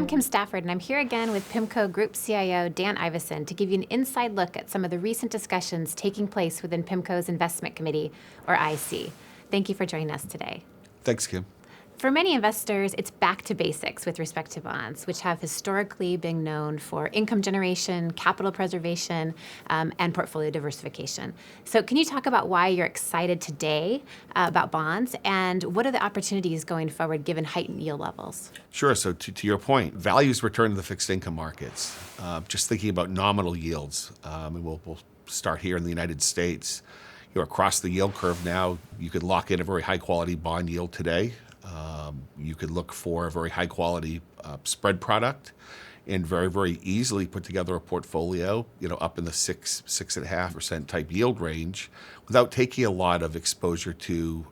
Kim Stafford, and I'm here again with PIMCO Group CIO Dan Ivascyn to give you an inside look at some of the recent discussions taking place within PIMCO's Investment Committee, or IC. Thank you for joining us today. Thanks, Kim. For many investors, it's back to basics with respect to bonds, which have historically been known for income generation, capital preservation, and portfolio diversification. So can you talk about why you're excited today about bonds, and what are the opportunities going forward given heightened yield levels? Sure. So to your point, values return to the fixed income markets. Just thinking about nominal yields, and we'll start here in the United States. Across the yield curve now, you could lock in a very high-quality bond yield today. You could look for a very high-quality spread product and very, very easily put together a portfolio, up in the 6.5% type yield range without taking a lot of exposure to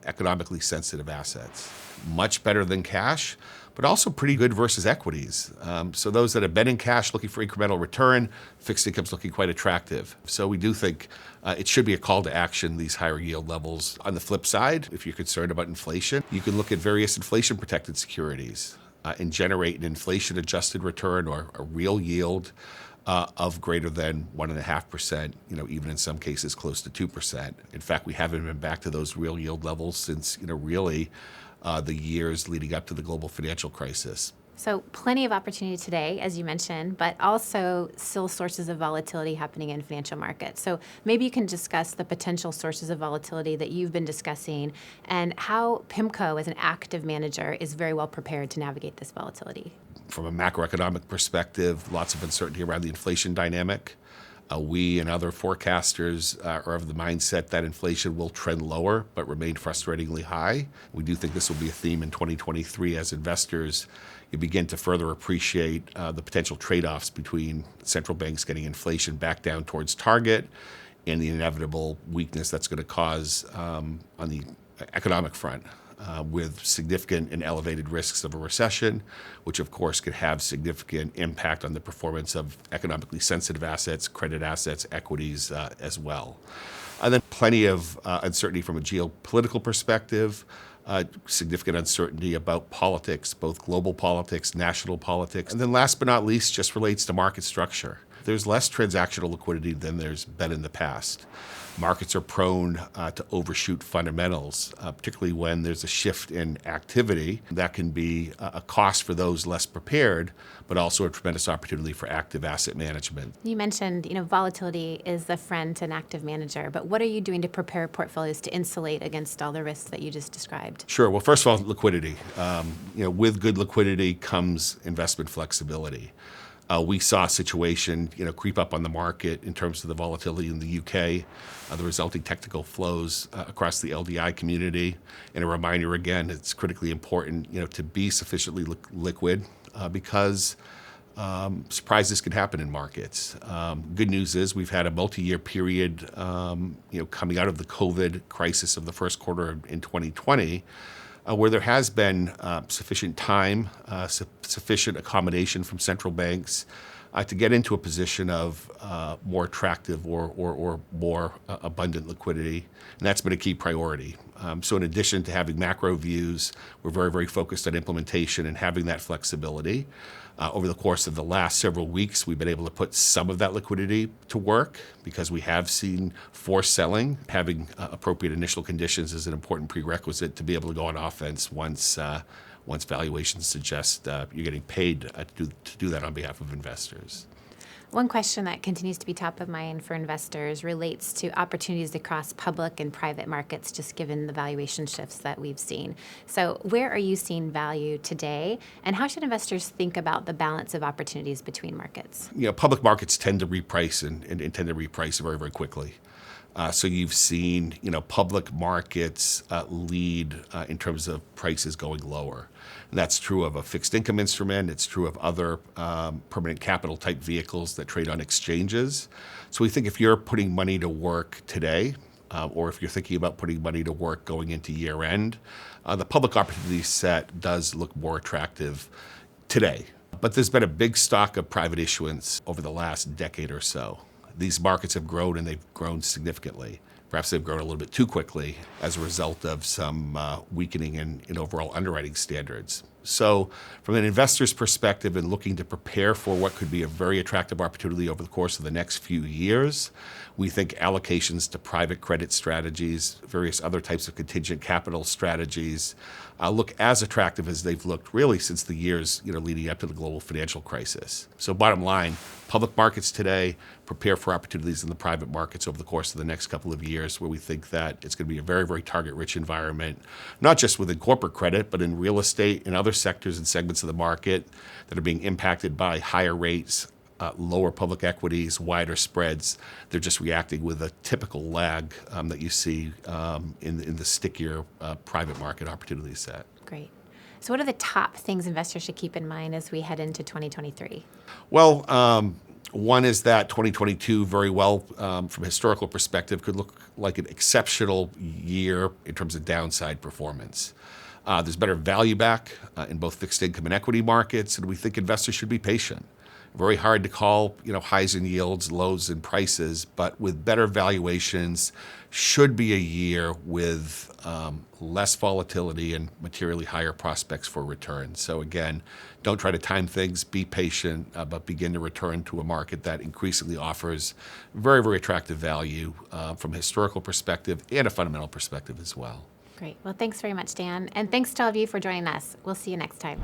economically sensitive assets. Much better than cash, but also pretty good versus equities. So those that have been in cash looking for incremental return, fixed income's looking quite attractive. So we do think it should be a call to action, these higher yield levels. On the flip side, if you're concerned about inflation, you can look at various inflation-protected securities and generate an inflation-adjusted return or a real yield of greater than 1.5%, even in some cases close to 2%. In fact, we haven't been back to those real yield levels since, really the years leading up to the global financial crisis. So plenty of opportunity today, as you mentioned, but also still sources of volatility happening in financial markets. So maybe you can discuss the potential sources of volatility that you've been discussing and how PIMCO, as an active manager, is very well prepared to navigate this volatility. From a macroeconomic perspective, lots of uncertainty around the inflation dynamic. We and other forecasters are of the mindset that inflation will trend lower but remain frustratingly high. We do think this will be a theme in 2023 as investors you begin to further appreciate the potential trade-offs between central banks getting inflation back down towards target and the inevitable weakness that's going to cause on the economic front. With significant and elevated risks of a recession, which of course could have significant impact on the performance of economically sensitive assets, credit assets, equities as well. And then plenty of uncertainty from a geopolitical perspective, significant uncertainty about politics, both global politics, national politics. And then last but not least, just relates to market structure. There's less transactional liquidity than there's been in the past. Markets are prone to overshoot fundamentals, particularly when there's a shift in activity. That can be a cost for those less prepared, but also a tremendous opportunity for active asset management. You mentioned, volatility is the friend to an active manager, but what are you doing to prepare portfolios to insulate against all the risks that you just described? Sure. Well, first of all, liquidity. With good liquidity comes investment flexibility. We saw a situation, creep up on the market in terms of the volatility in the UK, the resulting technical flows across the LDI community. And a reminder again, it's critically important, to be sufficiently liquid because surprises can happen in markets. Good news is we've had a multi-year period, coming out of the COVID crisis of the first quarter in 2020. Where there has been sufficient time, sufficient accommodation from central banks to get into a position of more attractive or more abundant liquidity. And that's been a key priority. So in addition to having macro views, we're very, very focused on implementation and having that flexibility. Over the course of the last several weeks, we've been able to put some of that liquidity to work because we have seen forced selling. Having appropriate initial conditions is an important prerequisite to be able to go on offense once valuations suggest you're getting paid to do that on behalf of investors. One question that continues to be top of mind for investors relates to opportunities across public and private markets, just given the valuation shifts that we've seen. So where are you seeing value today, and how should investors think about the balance of opportunities between markets? Public markets tend to reprice and tend to reprice very, very quickly. So you've seen, public markets lead in terms of prices going lower. And that's true of a fixed income instrument. It's true of other permanent capital type vehicles that trade on exchanges. So we think if you're putting money to work today, or if you're thinking about putting money to work going into year end, the public opportunity set does look more attractive today. But there's been a big stock of private issuance over the last decade or so. These markets have grown, and they've grown significantly. Perhaps they've grown a little bit too quickly as a result of some weakening in overall underwriting standards. So from an investor's perspective and looking to prepare for what could be a very attractive opportunity over the course of the next few years, we think allocations to private credit strategies, various other types of contingent capital strategies, look as attractive as they've looked really since the years leading up to the global financial crisis. So bottom line, public markets today prepare for opportunities in the private markets over the course of the next couple of years, where we think that it's going to be a very, very target-rich environment, not just within corporate credit, but in real estate and other sectors and segments of the market that are being impacted by higher rates, lower public equities, wider spreads. They're just reacting with a typical lag that you see in the stickier private market opportunity set. Great. So what are the top things investors should keep in mind as we head into 2023? Well, one is that 2022 very well, from a historical perspective, could look like an exceptional year in terms of downside performance. There's better value back in both fixed income and equity markets, and we think investors should be patient. Very hard to call, highs in yields, lows in prices, but with better valuations, should be a year with less volatility and materially higher prospects for return. So again, don't try to time things, be patient, but begin to return to a market that increasingly offers very, very attractive value from a historical perspective and a fundamental perspective as well. Great. Well, thanks very much, Dan. And thanks to all of you for joining us. We'll see you next time.